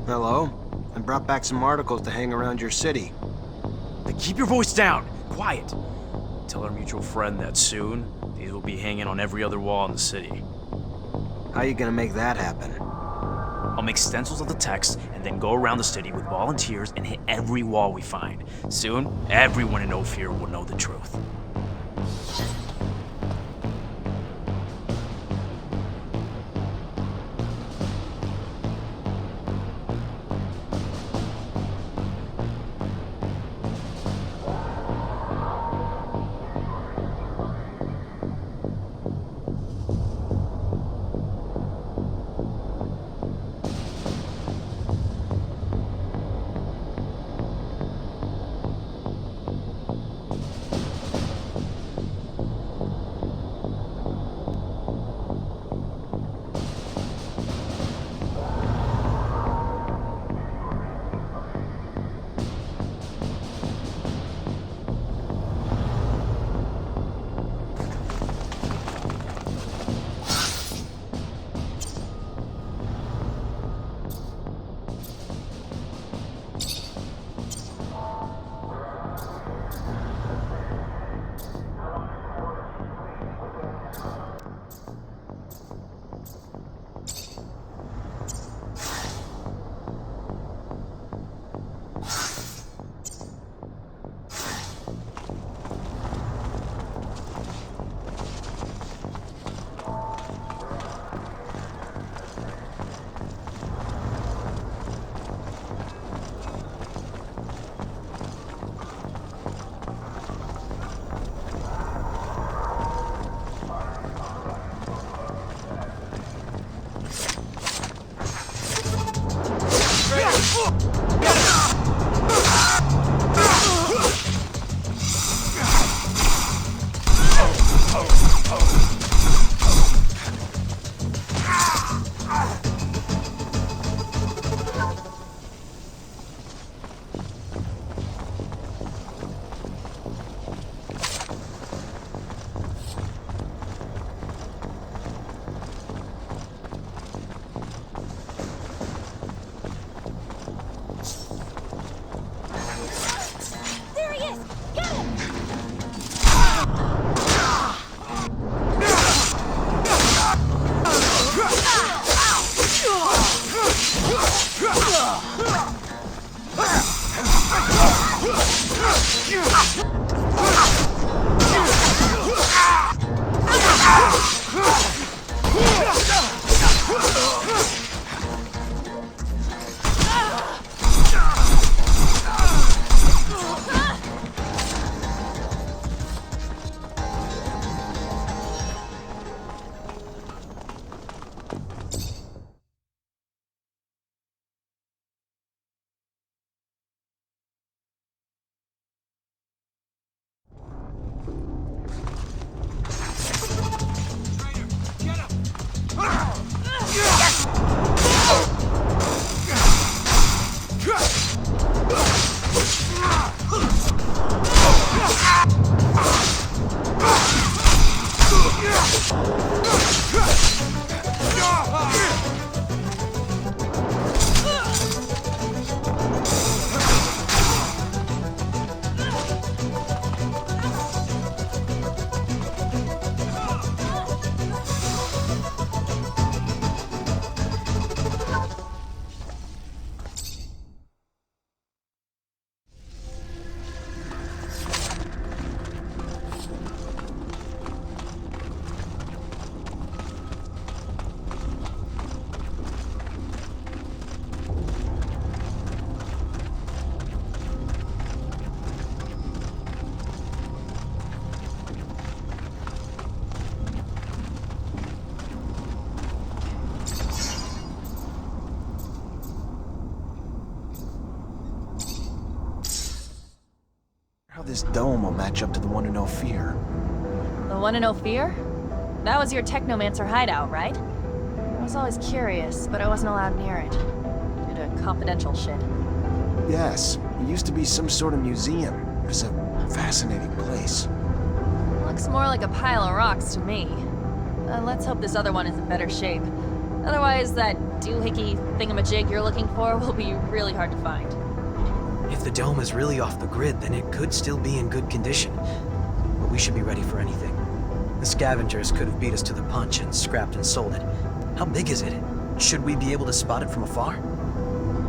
Hello? I brought back some articles to hang around your city. Then keep your voice down. Quiet. Tell our mutual friend that soon, these will be hanging on every other wall in the city. How you gonna make that happen? I'll make stencils of the text and then go around the city with volunteers and hit every wall we find. Soon, everyone in Ophir will know the truth. How this dome will match up to the one in Ophir. The one in Ophir? That was your Technomancer hideout, right? I was always curious, but I wasn't allowed near it. Due to confidential shit. Yes, it used to be some sort of museum. It was a fascinating place. Looks more like a pile of rocks to me. Let's hope this other one is in better shape. Otherwise, that doohickey thingamajig you're looking for will be really hard to find. If the dome is really off the grid, then it could still be in good condition. But we should be ready for anything. The scavengers could have beat us to the punch and scrapped and sold it. How big is it? Should we be able to spot it from afar?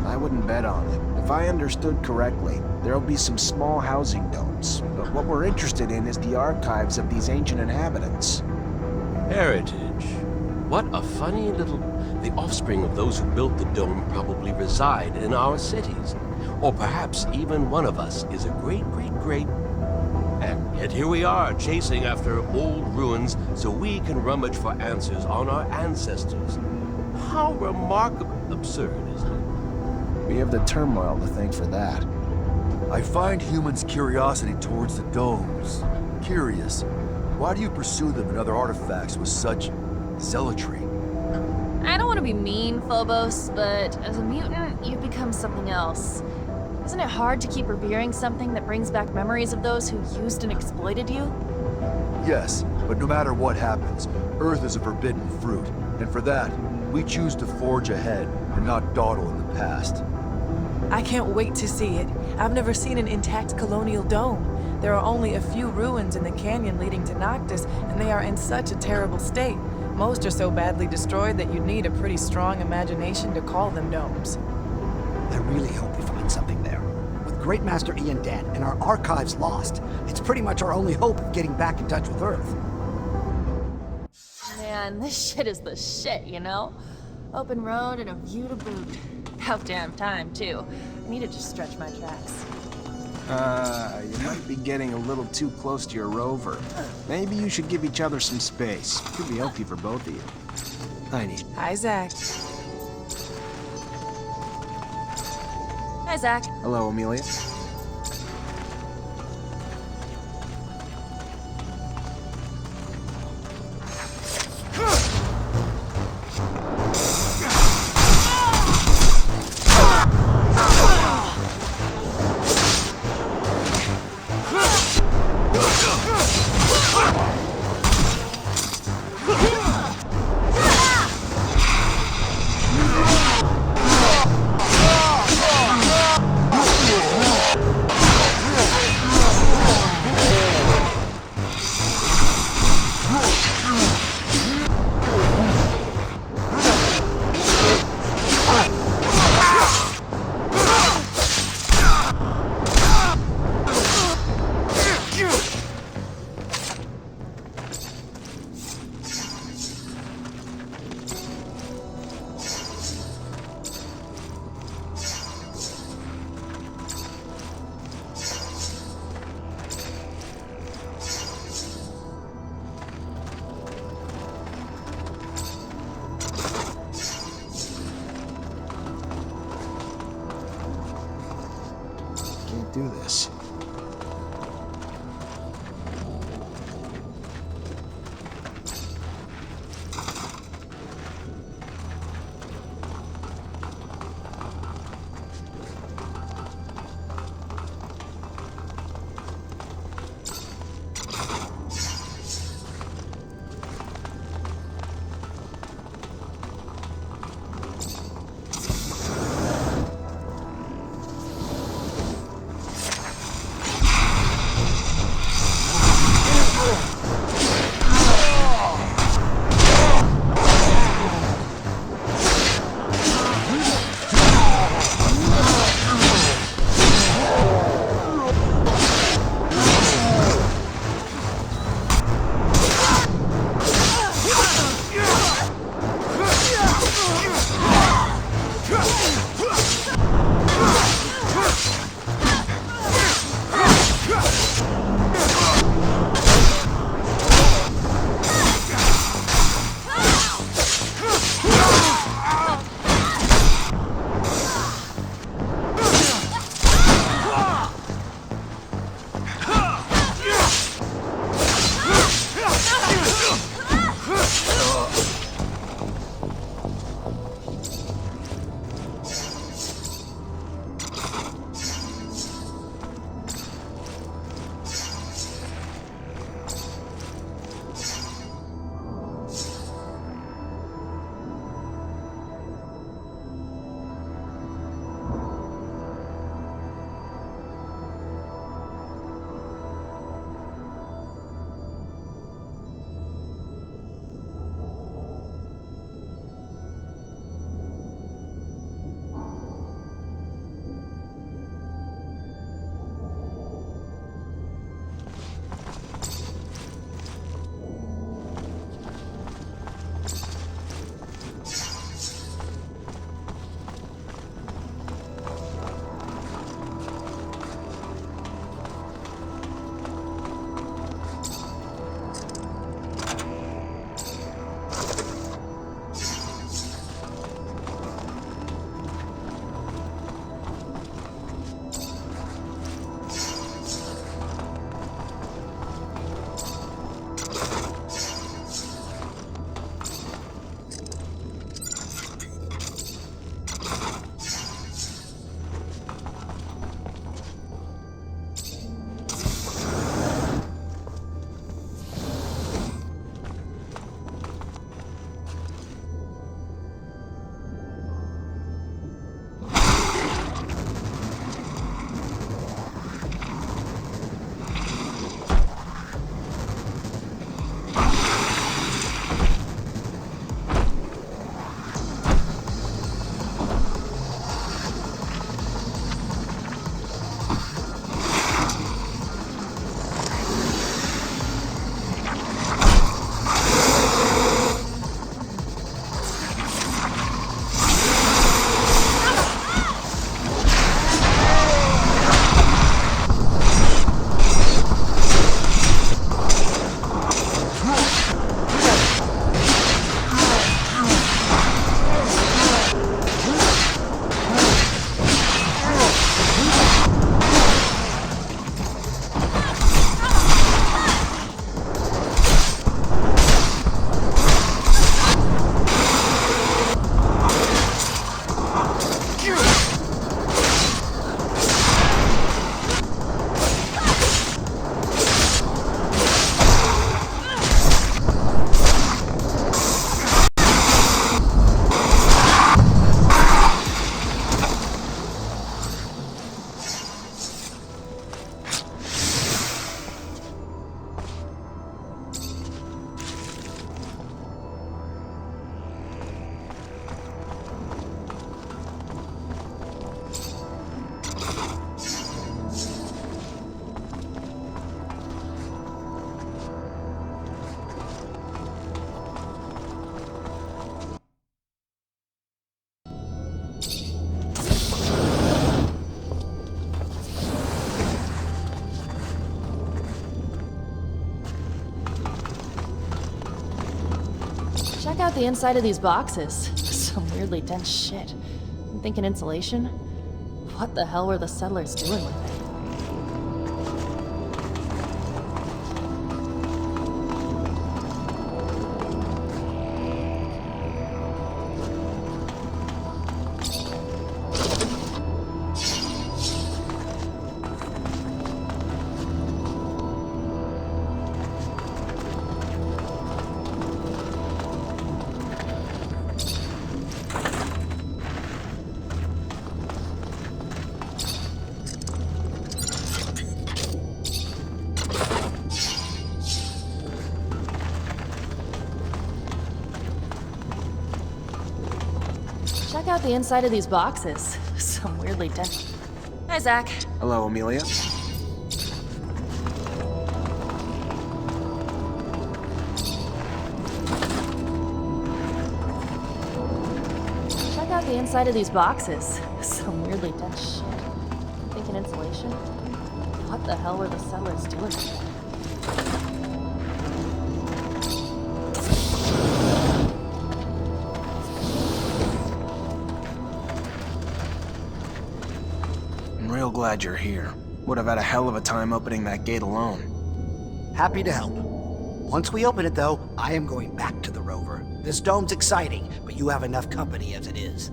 I wouldn't bet on it. If I understood correctly, there'll be some small housing domes. But what we're interested in is the archives of these ancient inhabitants. Heritage. What a funny little... The offspring of those who built the dome probably reside in our cities. Or perhaps even one of us is a great... And yet here we are, chasing after old ruins so we can rummage for answers on our ancestors. How remarkably absurd, isn't it? We have the turmoil to thank for that. I find humans' curiosity towards the domes curious. Why do you pursue them and other artifacts with such zealotry? I don't want to be mean, Phobos, but as a mutant, you've become something else. Isn't it hard to keep revering something that brings back memories of those who used and exploited you? Yes, but no matter what happens, Earth is a forbidden fruit, and for that, we choose to forge ahead and not dawdle in the past. I can't wait to see it. I've never seen an intact colonial dome. There are only a few ruins in the canyon leading to Noctis, and they are in such a terrible state. Most are so badly destroyed that you'd need a pretty strong imagination to call them domes. I really hope we find something there. With Great Master Ian dead and our archives lost, it's pretty much our only hope of getting back in touch with Earth. Man, this shit is the shit, you know? Open road and a view to boot. About damn time, too. I needed to stretch my tracks. You might be getting a little too close to your rover. Maybe you should give each other some space. Could be healthy for both of you. I need... Hi, Zach. Hi, Zach. Hello, Amelia. Do this. out the inside of these boxes. Some weirdly dense shit. I'm thinking insulation. What the hell were the settlers doing with it? Check out the inside of these boxes. Some weirdly dense. Hi, Zach. Hello, Amelia. Check out the inside of these boxes. Some weirdly dense shit. I'm thinking insulation. What the hell were the settlers doing with it? I'm real glad you're here. Would have had a hell of a time opening that gate alone. Happy to help. Once we open it, though, I am going back to the rover. This dome's exciting, but you have enough company as it is.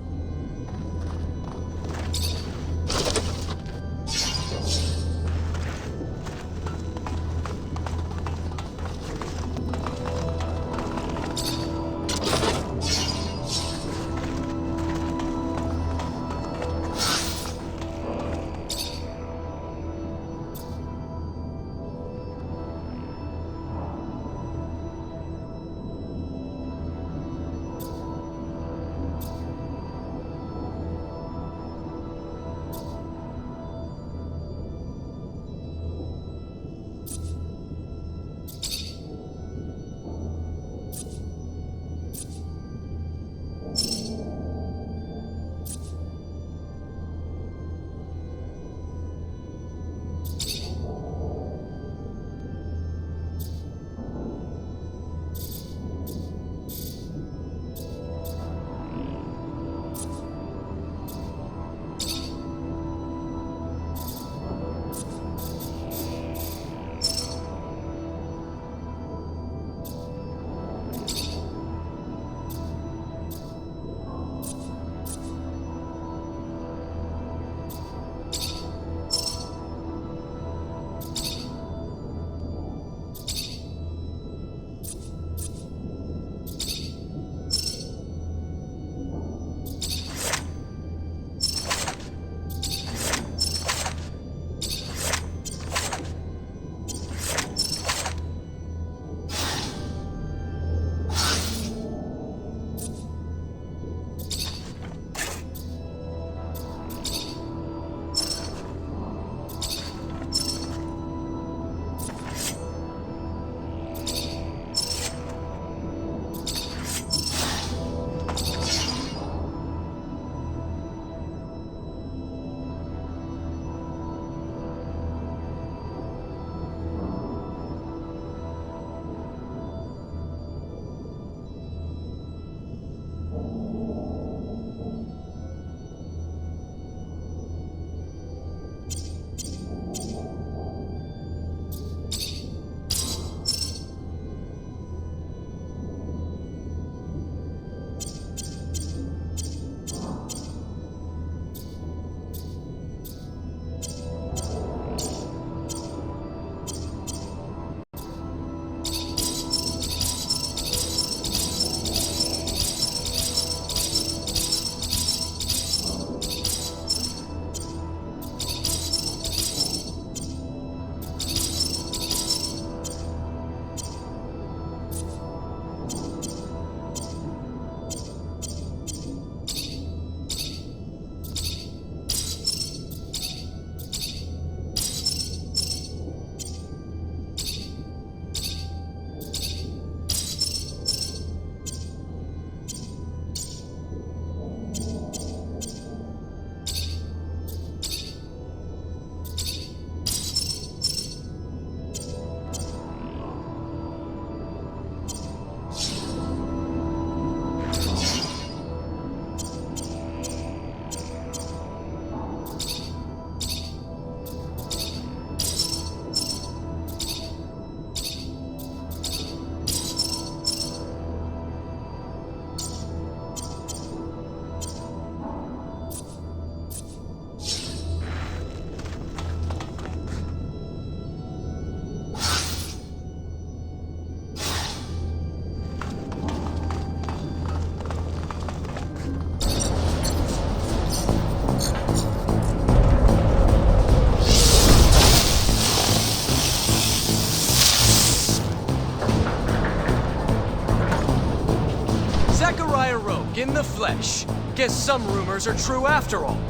trash. Guess some rumors are true after all.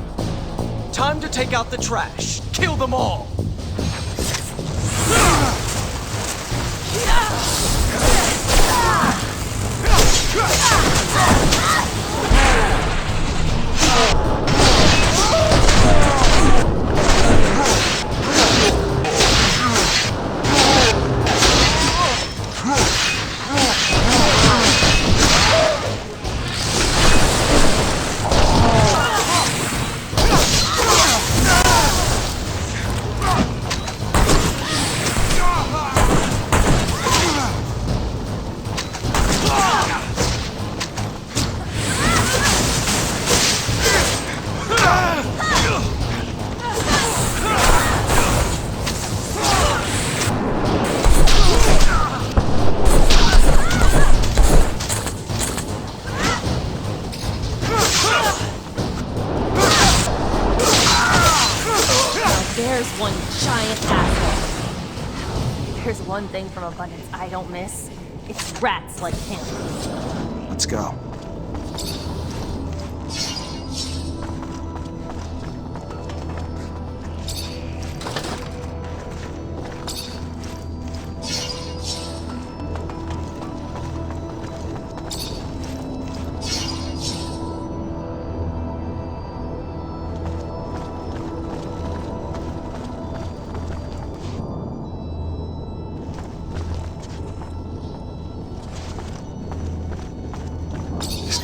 Time to take out the trash. Kill them all. There's one giant asshole. There's one thing from Abundance I don't miss. It's rats like him. Let's go.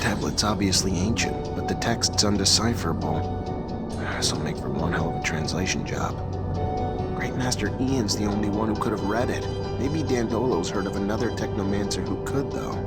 Tablet's obviously ancient, but the text's undecipherable. This'll make for one hell of a translation job. Great Master Ian's the only one who could have read it. Maybe Dandolo's heard of another Technomancer who could, though.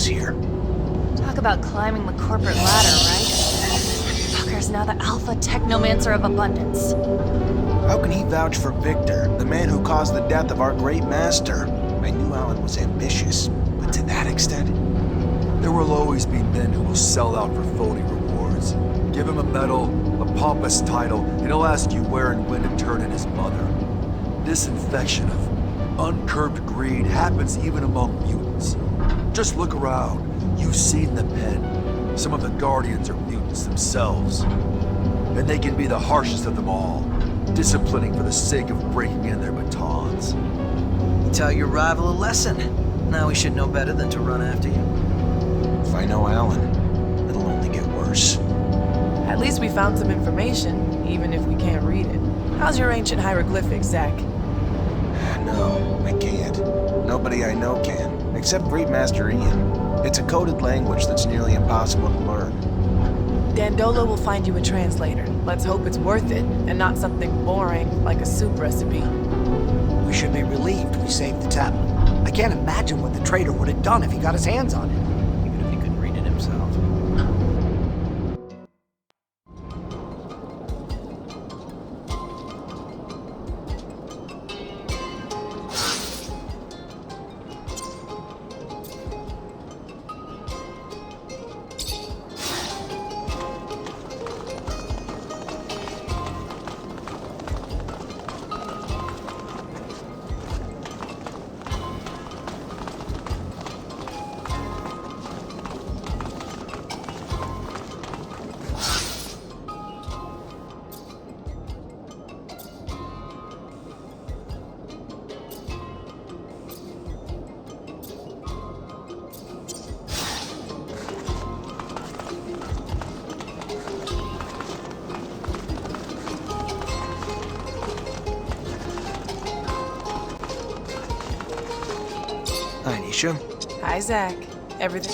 Here. Talk about climbing the corporate ladder, right? Fucker's now the Alpha Technomancer of Abundance. How can he vouch for Victor, the man who caused the death of our great master? I knew Alan was ambitious, but to that extent? There will always be men who will sell out for phony rewards. Give him a medal, a pompous title, and he'll ask you where and when to turn in his mother. This infection of uncurbed greed happens even among mutants. Just look around. You've seen the pen. Some of the Guardians are mutants themselves. And they can be the harshest of them all, disciplining for the sake of breaking in their batons. You taught your rival a lesson. Now we should know better than to run after you. If I know Alan, it'll only get worse. At least we found some information, even if we can't read it. How's your ancient hieroglyphics, Zach? No, I can't. Nobody I know can, except Great Master Ian. It's a coded language that's nearly impossible to learn. Dandolo will find you a translator. Let's hope it's worth it, and not something boring like a soup recipe. We should be relieved we saved the tablet. I can't imagine what the traitor would have done if he got his hands on it. Even if he couldn't read it himself. Hi, Nisha. Hi, Zach. Everything...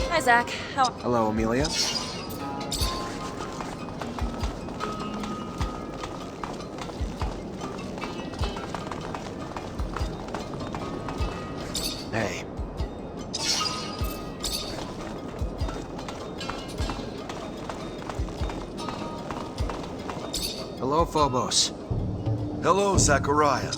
Hi, Zach. How... Hello, Amelia. Hey. Hello, Phobos. Hello, Zachariah.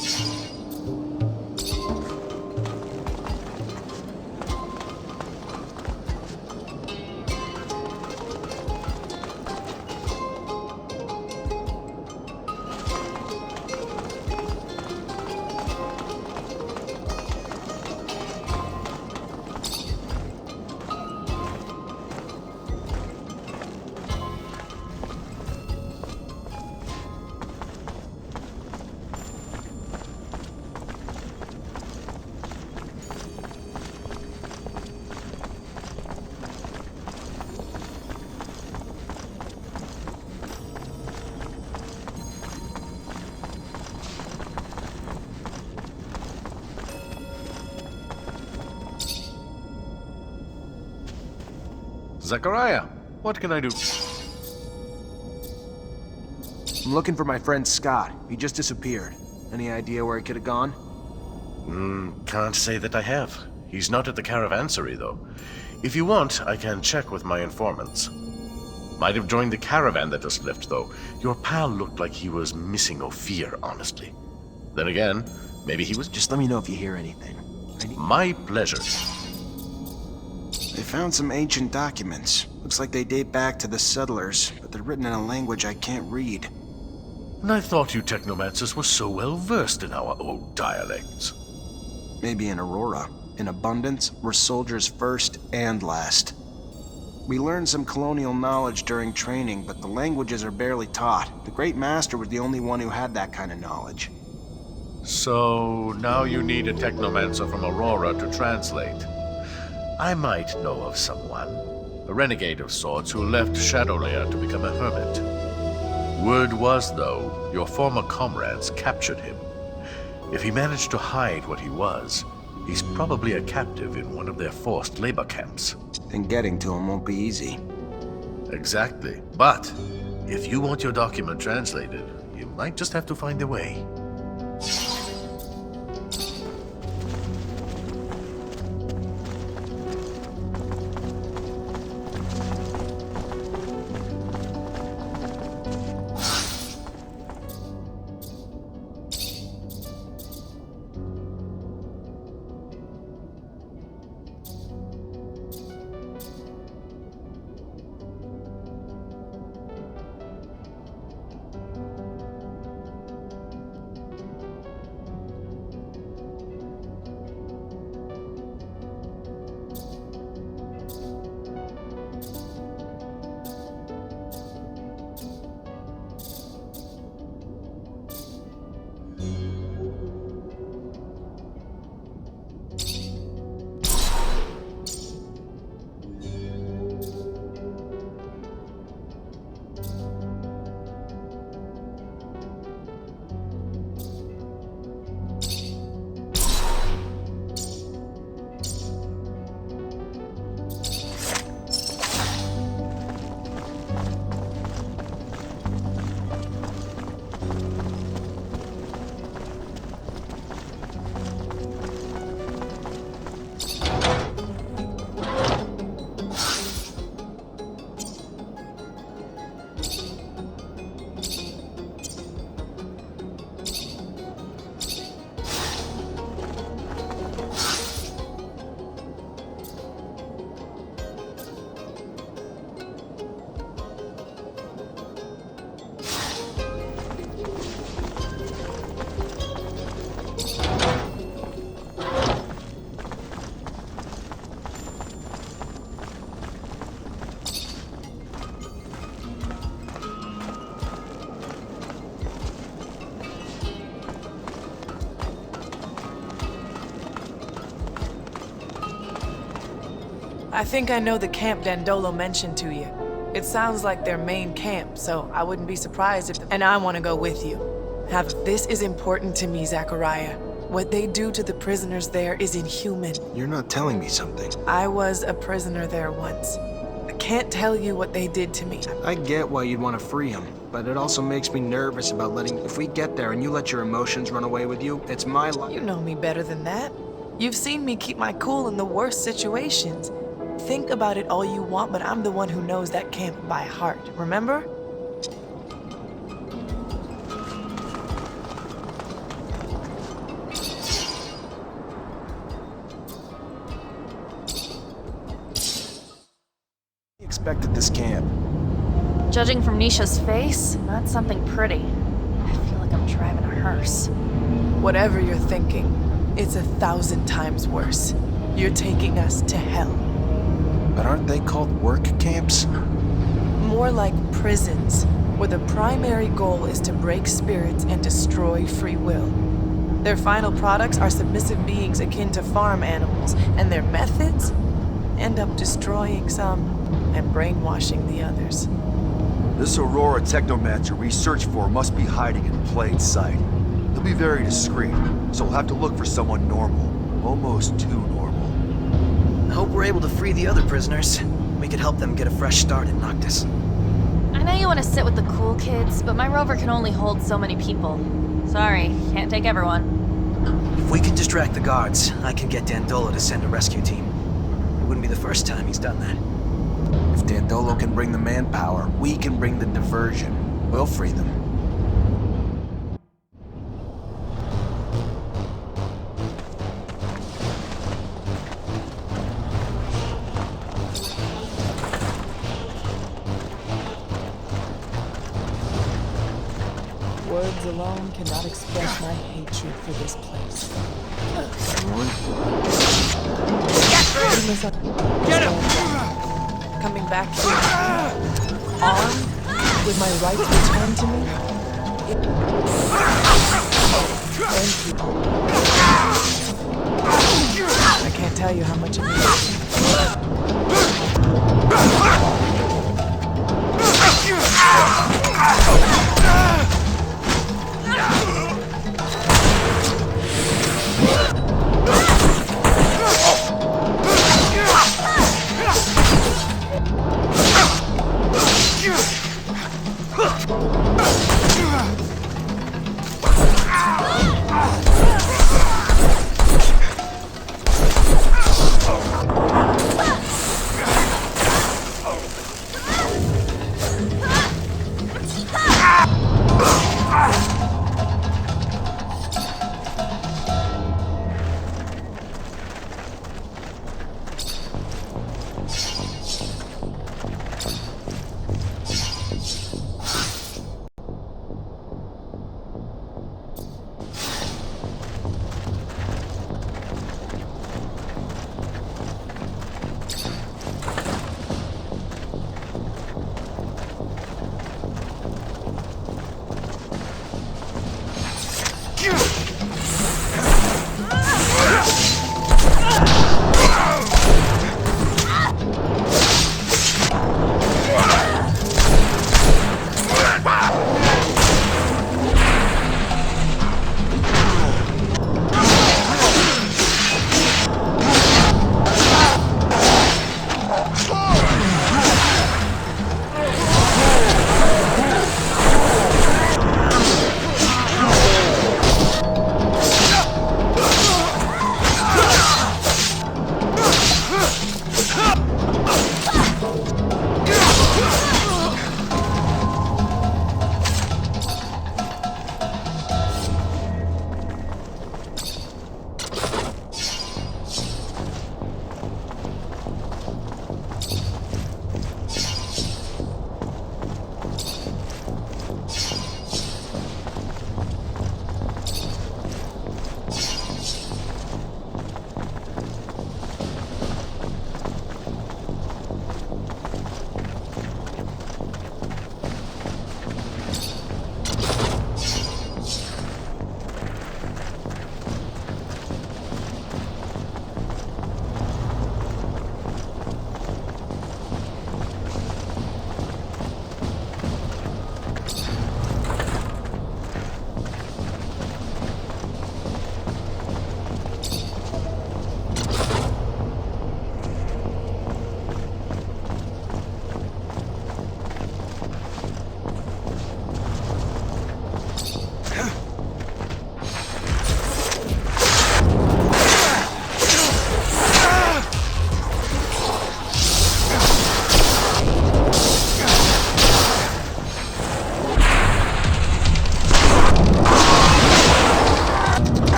Zachariah, what can I do? I'm looking for my friend Scott. He just disappeared. Any idea where he could have gone? Can't say that I have. He's not at the caravansary, though. If you want, I can check with my informants. Might have joined the caravan that just left, though. Your pal looked like he was missing Ophir, honestly. Then again, maybe he was... Just let me know if you hear anything. My pleasure. They found some ancient documents. Looks like they date back to the settlers, but they're written in a language I can't read. And I thought you Technomancers were so well versed in our old dialects. Maybe in Aurora. In Abundance, we're soldiers first and last. We learned some colonial knowledge during training, but the languages are barely taught. The Great Master was the only one who had that kind of knowledge. So, now you need a Technomancer from Aurora to translate. I might know of someone. A renegade of sorts who left Shadowlayer to become a hermit. Word was, though, your former comrades captured him. If he managed to hide what he was, he's probably a captive in one of their forced labor camps. And getting to him won't be easy. Exactly. But, if you want your document translated, you might just have to find a way. I think I know the camp Dandolo mentioned to you. It sounds like their main camp, so I wouldn't be surprised if... And I want to go with you. This is important to me, Zachariah. What they do to the prisoners there is inhuman. You're not telling me something. I was a prisoner there once. I can't tell you what they did to me. I get why you'd want to free him, but it also makes me nervous about letting... If we get there and you let your emotions run away with you, it's my life. You know me better than that. You've seen me keep my cool in the worst situations. Think about it all you want, but I'm the one who knows that camp by heart, remember? Expected this camp. Judging from Nisha's face, not something pretty. I feel like I'm driving a hearse. Whatever you're thinking, it's 1,000 times worse. You're taking us to hell. But aren't they called work camps? More like prisons, where the primary goal is to break spirits and destroy free will. Their final products are submissive beings akin to farm animals, and their methods end up destroying some and brainwashing the others. This Aurora Technomancer we search for must be hiding in plain sight. He'll be very discreet, so we'll have to look for someone normal. Almost too normal. I hope we're able to free the other prisoners. We could help them get a fresh start in Noctis. I know you want to sit with the cool kids, but my rover can only hold so many people. Sorry, can't take everyone. If we can distract the guards, I can get Dandolo to send a rescue team. It wouldn't be the first time he's done that. If Dandolo can bring the manpower, we can bring the diversion. We'll free them. Words alone cannot express my hatred for this place. Get him! Coming back here, armed, with my rights returned to me. Thank you. I can't tell you how much it means.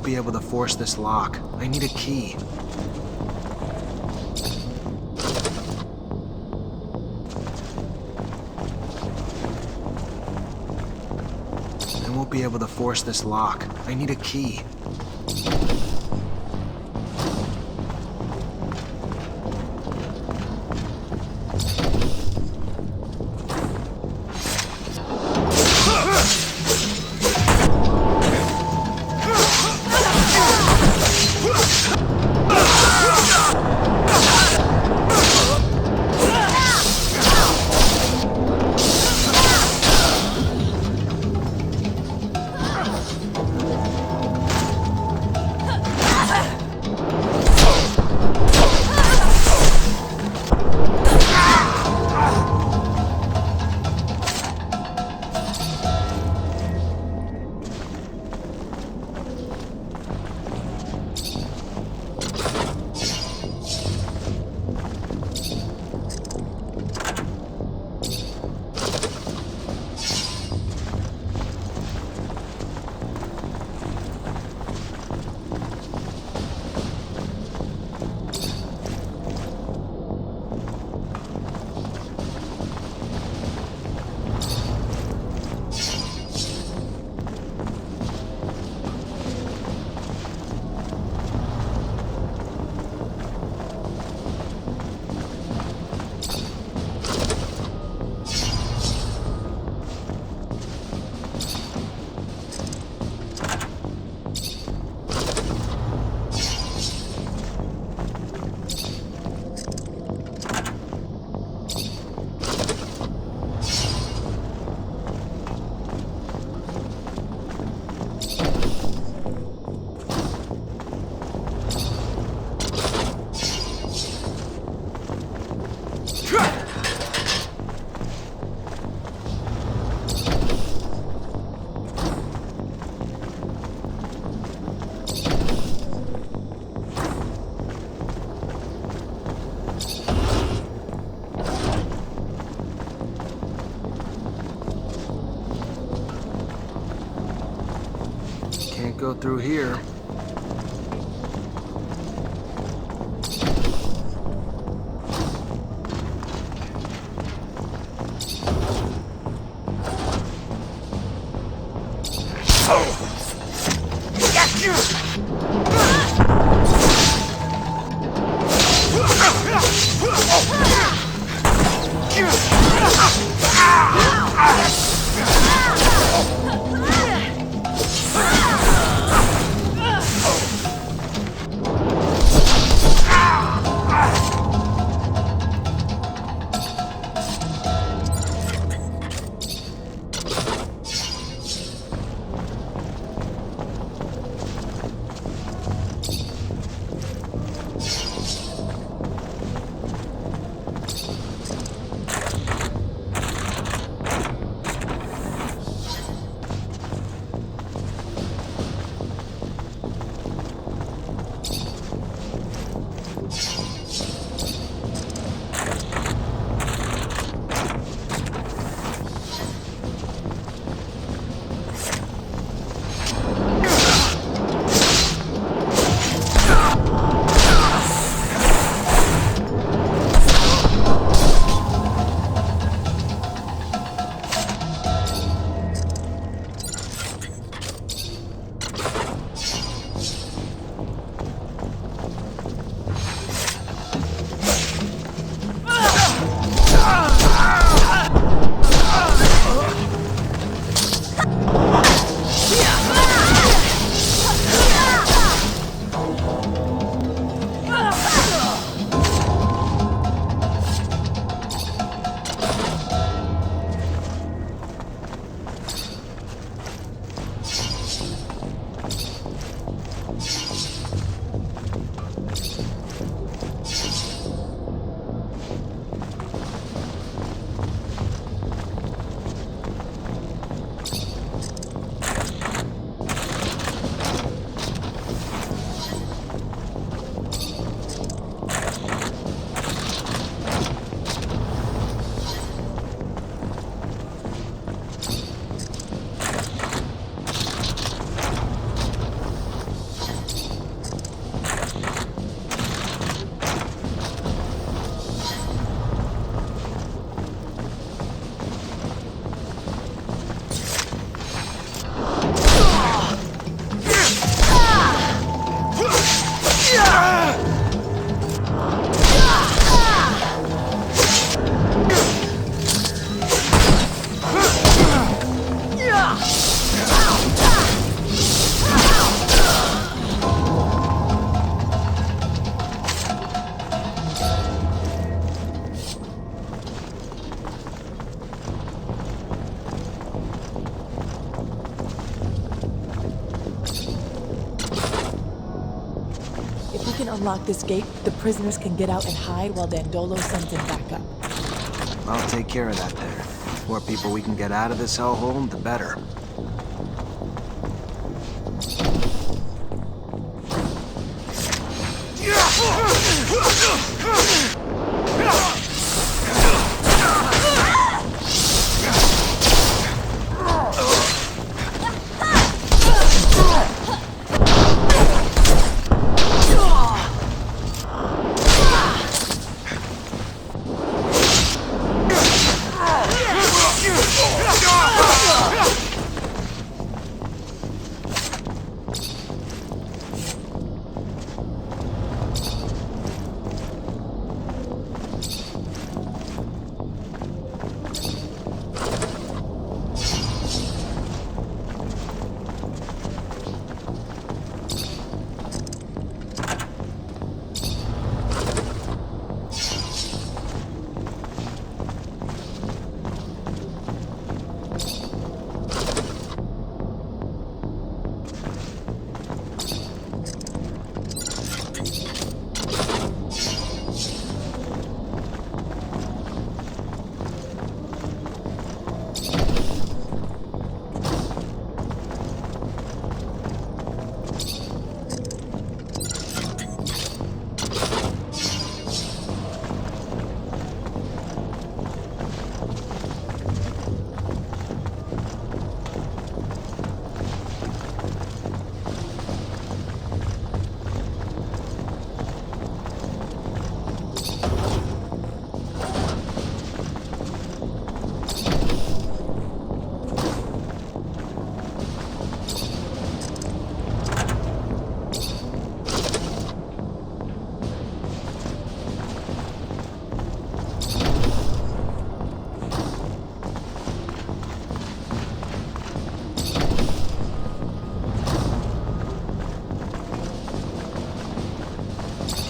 be able to force this lock. I need a key. I won't be able to force this lock. I need a key. Can't go through here. unlock this gate, the prisoners can get out and hide while Dandolo sends him back up. I'll take care of that there. The more people we can get out of this hellhole, the better.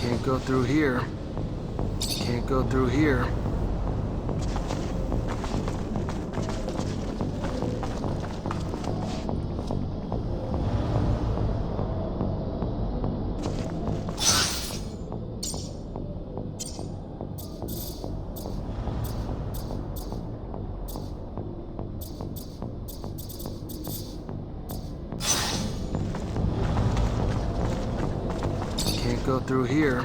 Can't go through here. Can't go through here. Can't go through here.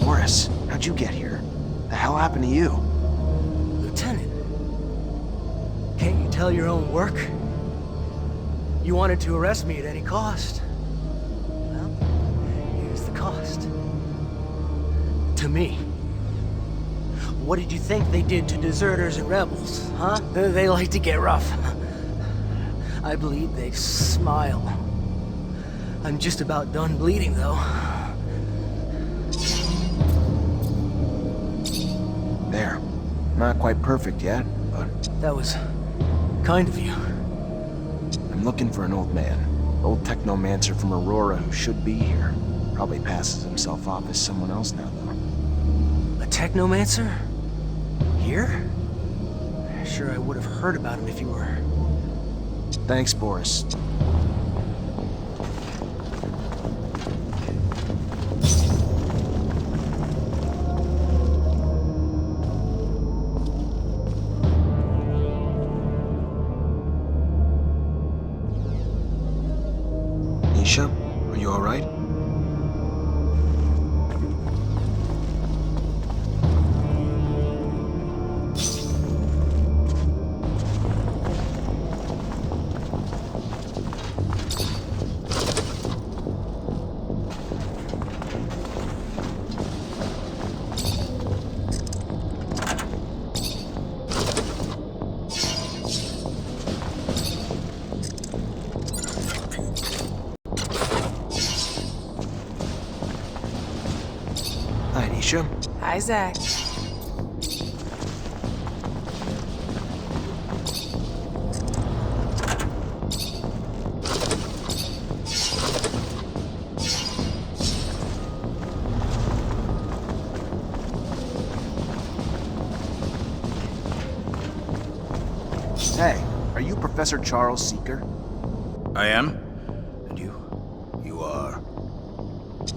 Boris, how'd you get here? The hell happened to you? Lieutenant, can't you tell your own work? You wanted to arrest me at any cost. Well, here's the cost. To me. What did you think they did to deserters and rebels, huh? They like to get rough. I believe they smile. I'm just about done bleeding, though. There. Not quite perfect yet, but That was kind of you. I'm looking for an old man. Old Technomancer from Aurora who should be here. Probably passes himself off as someone else now, though. A Technomancer? Here? Sure, I would have heard about him if you were... Thanks, Boris. you? Hi, Zach. Hey, are you Professor Charles Seeker? I am? And you? You are?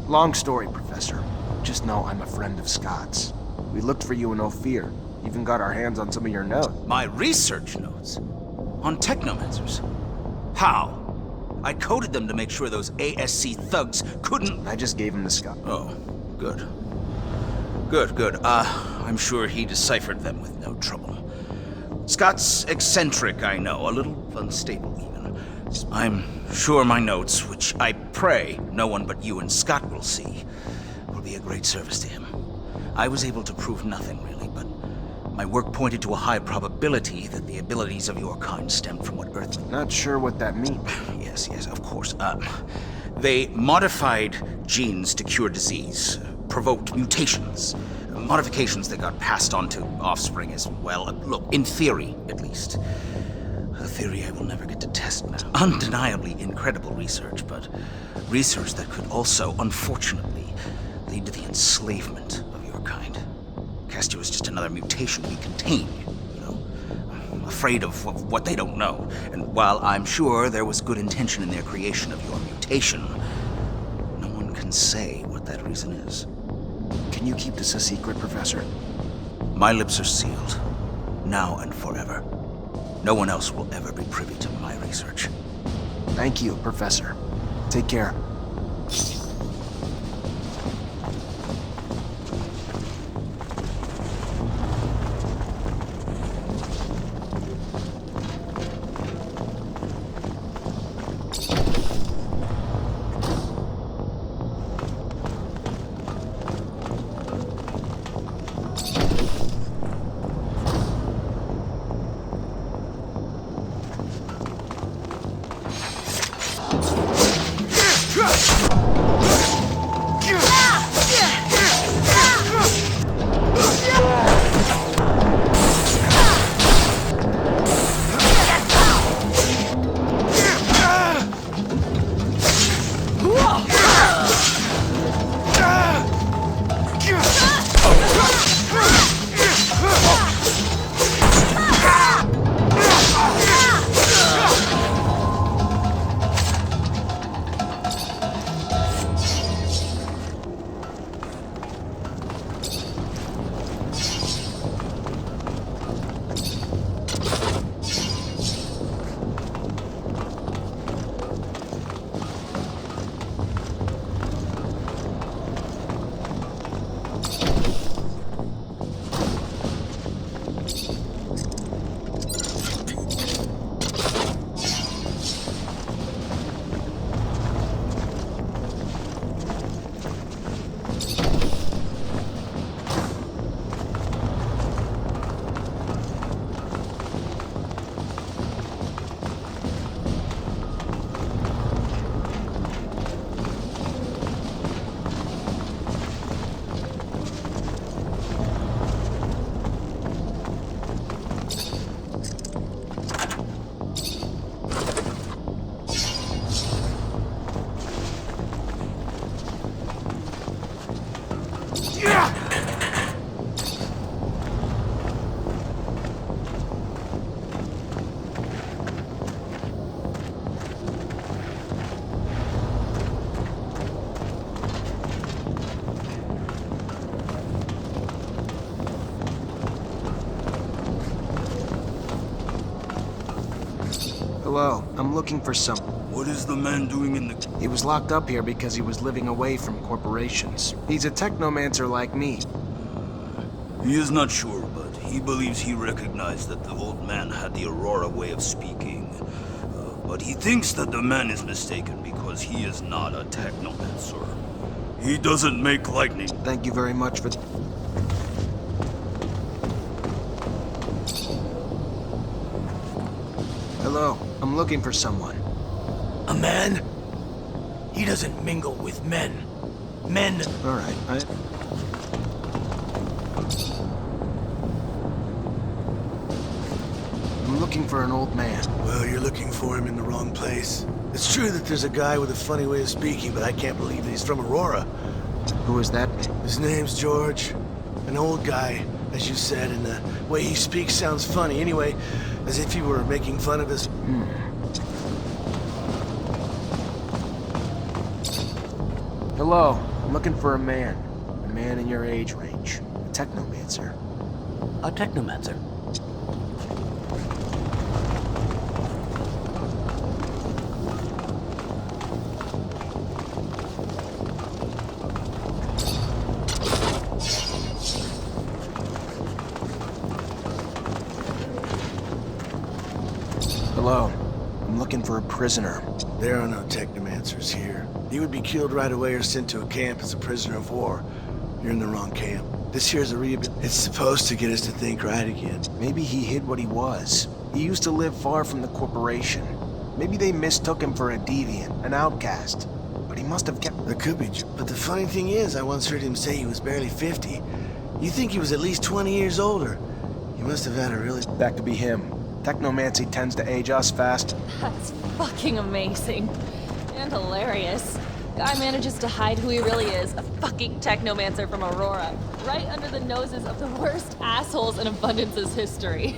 Long story, Professor. Just know I'm a friend of Scott's. We looked for you in Ophir. Even got our hands on some of your notes. My research notes? On Technomancers? How? I coded them to make sure those ASC thugs couldn't... I just gave him to Scott. Oh, good. Good. I'm sure he deciphered them with no trouble. Scott's eccentric, I know, a little unstable even. I'm sure my notes, which I pray no one but you and Scott will see, will be a great service to him. I was able to prove nothing, really, but my work pointed to a high probability that the abilities of your kind stemmed from what Earthling... Not sure what that means. Yes, of course. They modified genes to cure disease, provoked mutations, modifications that got passed on to offspring as well. Look, in theory, at least. A theory I will never get to test now. Undeniably incredible research, but research that could also, unfortunately, lead to the enslavement of your kind. Castia is just another mutation we contain, you know? I'm afraid of what they don't know, and while I'm sure there was good intention in their creation of your mutation, no one can say what that reason is. Can you keep this a secret, Professor? My lips are sealed, now and forever. No one else will ever be privy to my research. Thank you, Professor. Take care. Hello, I'm looking for some... What is the man doing in the... He was locked up here because he was living away from corporations. He's a technomancer like me. He is not sure, but he believes he recognized that the old man had the Aurora way of speaking. But he thinks that the man is mistaken because he is not a Technomancer. He doesn't make lightning. Thank you very much for... Hello, I'm looking for someone. A man? He doesn't mingle with men. Men... All right, I'm looking for an old man. Well, you're looking for him in the wrong place. It's true that there's a guy with a funny way of speaking, but I can't believe that he's from Aurora. Who is that? His name's George. An old guy, as you said, and the way he speaks sounds funny. Anyway, as if you were making fun of his... Hello. I'm looking for a man. A man in your age range. A Technomancer. A Technomancer? Hello. I'm looking for a prisoner. There are no Technomancers here. He would be killed right away or sent to a camp as a prisoner of war. You're in the wrong camp. This here's a It's supposed to get us to think right again. Maybe he hid what he was. He used to live far from the corporation. Maybe they mistook him for a deviant, an outcast. But he must have kept... That could be, but the funny thing is, I once heard him say he was barely 50. You think he was at least 20 years older. He must have had a really... That could be him. Technomancy tends to age us fast. That's fucking amazing. And hilarious. Guy manages to hide who he really is, a fucking Technomancer from Aurora, right under the noses of the worst assholes in Abundance's history.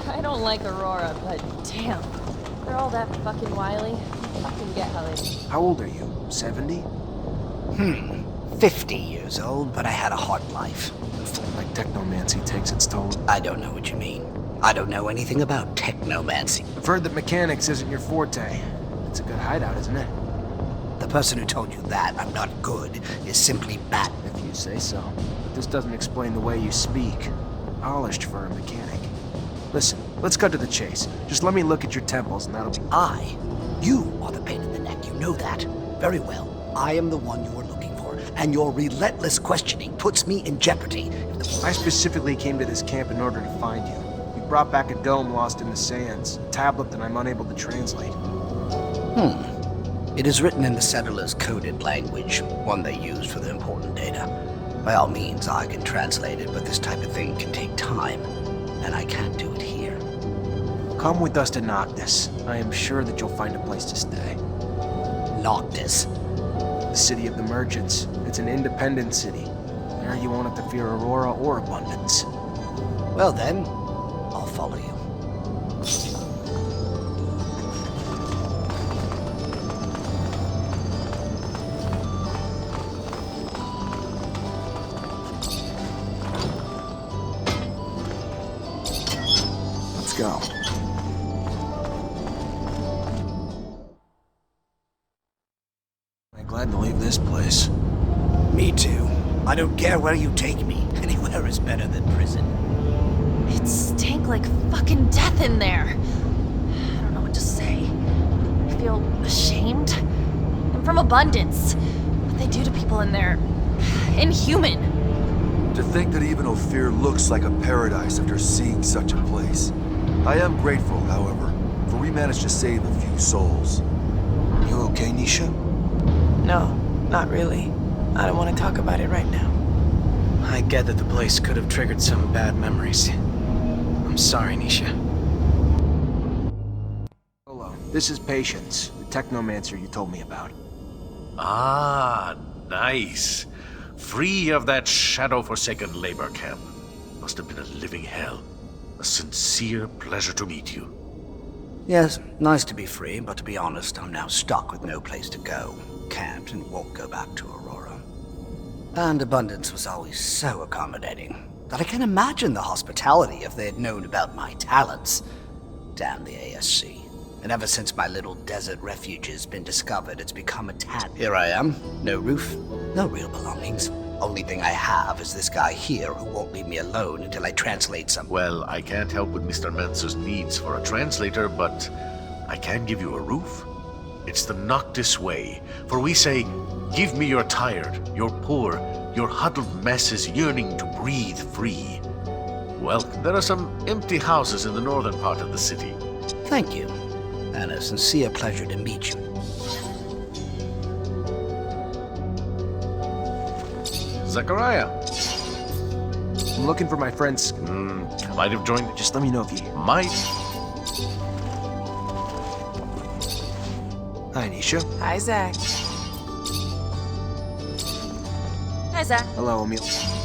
I don't like Aurora, but damn, they're all that fucking wily. I fucking get how they... How old are you? 70? 50 years old, but I had a hard life. Like Technomancy takes its toll. I don't know what you mean. I don't know anything about Technomancy. I've heard that mechanics isn't your forte. It's a good hideout, isn't it? The person who told you that I'm not good is simply bad. If you say so. But this doesn't explain the way you speak. Polished for a mechanic. Listen, let's cut to the chase. Just let me look at your temples and that'll be... You are the pain in the neck, you know that. Very well. I am the one you are looking for, and your relentless questioning puts me in jeopardy. I specifically came to this camp in order to find you. You brought back a dome lost in the sands, a tablet that I'm unable to translate. It is written in the settlers' coded language, one they used for the important data. By all means, I can translate it, but this type of thing can take time, and I can't do it here. Come with us to Noctis. I am sure that you'll find a place to stay. Noctis? The city of the merchants. It's an independent city. There you won't have to fear Aurora or Abundance. Well then, I'll follow you. Let's go. I'm glad to leave this place. Me too. I don't care where you take me. Anywhere is better than prison. It stank like fucking death in there. I don't know what to say. I feel ashamed. I'm from Abundance. What they do to people in there... inhuman. To think that even Ophir looks like a paradise after seeing such a place. I am grateful, however, for we managed to save a few souls. You okay, Nisha? No, not really. I don't want to talk about it right now. I get that the place could have triggered some bad memories. I'm sorry, Nisha. Hello. This is Patience, the Technomancer you told me about. Ah, nice. Free of that shadow-forsaken labor camp. Must have been a living hell. A sincere pleasure to meet you. Yes, nice to be free, but to be honest, I'm now stuck with no place to go. Can't and won't go back to Aurora. And Abundance was always so accommodating that I can't imagine the hospitality if they had known about my talents. Damn the ASC. And ever since my little desert refuge has been discovered, it's become a tad. Here I am. No roof, no real belongings. Only thing I have is this guy here who won't leave me alone until I translate some. Well, I can't help with Mr. Mancer's needs for a translator, but I can give you a roof. It's the Noctis way, for we say, give me your tired, your poor, your huddled masses yearning to breathe free. Well, there are some empty houses in the northern part of the city. Thank you, and a sincere pleasure to meet you. Zachariah. looking for my friends. Might have joined. Just let me know if you... Might. Hi, Nisha. Hi, Zach. Hi, Zach. Hello, Emil.